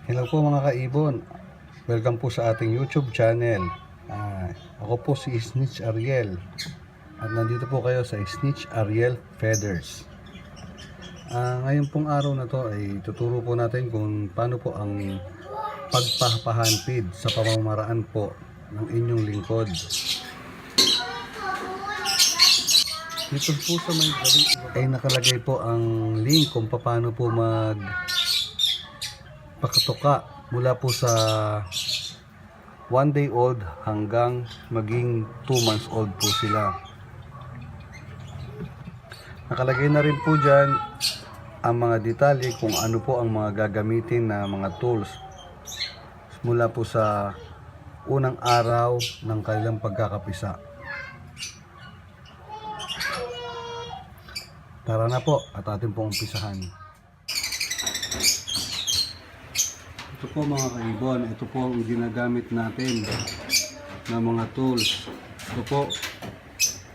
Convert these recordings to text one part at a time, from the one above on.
Hello po mga kaibon. Welcome po sa ating YouTube channel. Ako po si Snitch Ariel. At nandito po kayo sa Snitch Ariel Feathers. Ngayon pong araw na to ay tuturo po natin kung paano po ang pagpapahandfeed sa pamamaraan po ng inyong lingkod. Dito po sa may gabi ay nakalagay po ang link kung paano po pakatuka mula po sa 1 day old hanggang maging 2 months old po sila. Nakalagay na rin po dyan ang mga detalye kung ano po ang mga gagamitin na mga tools mula po sa unang araw ng kanilang pagkakapisa. Tara na po at atin pong umpisahan. Ito po mga kaibon, ito po ang ginagamit natin na mga tools. Ito po,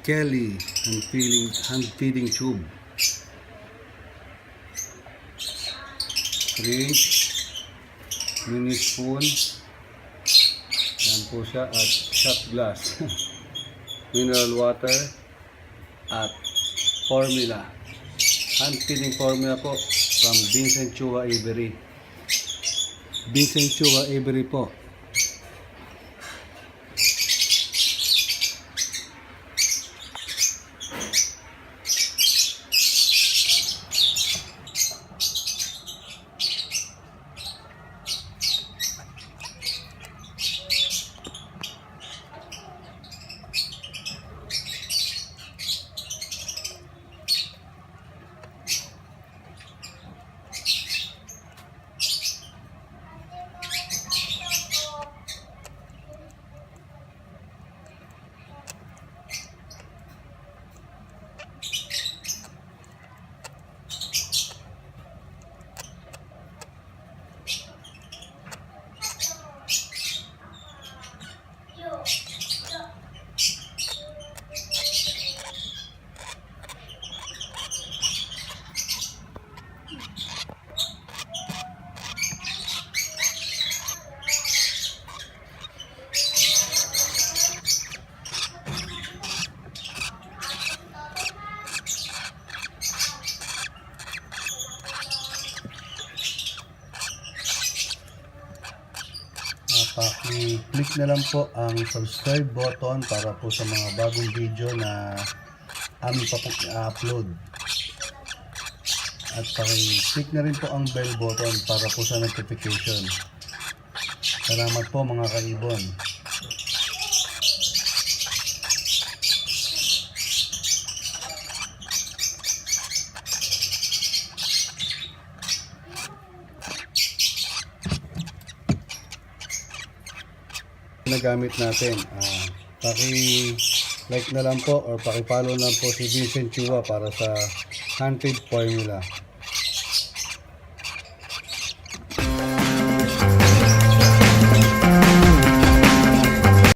Kelly hand-feeding tube. Syringe, mini spoon, yan po siya, at shot glass, mineral water, at formula. Hand-feeding formula po from Vincent Avery. Vincent Avery po. Paki-click na lang po ang subscribe button para po sa mga bagong video na aming upload. At paki-click na rin po ang bell button para po sa notification. Salamat po mga kaibon. Nagamit natin, paki-like na lang po or paki-follow lang po si Vincent para sa handfeed formula.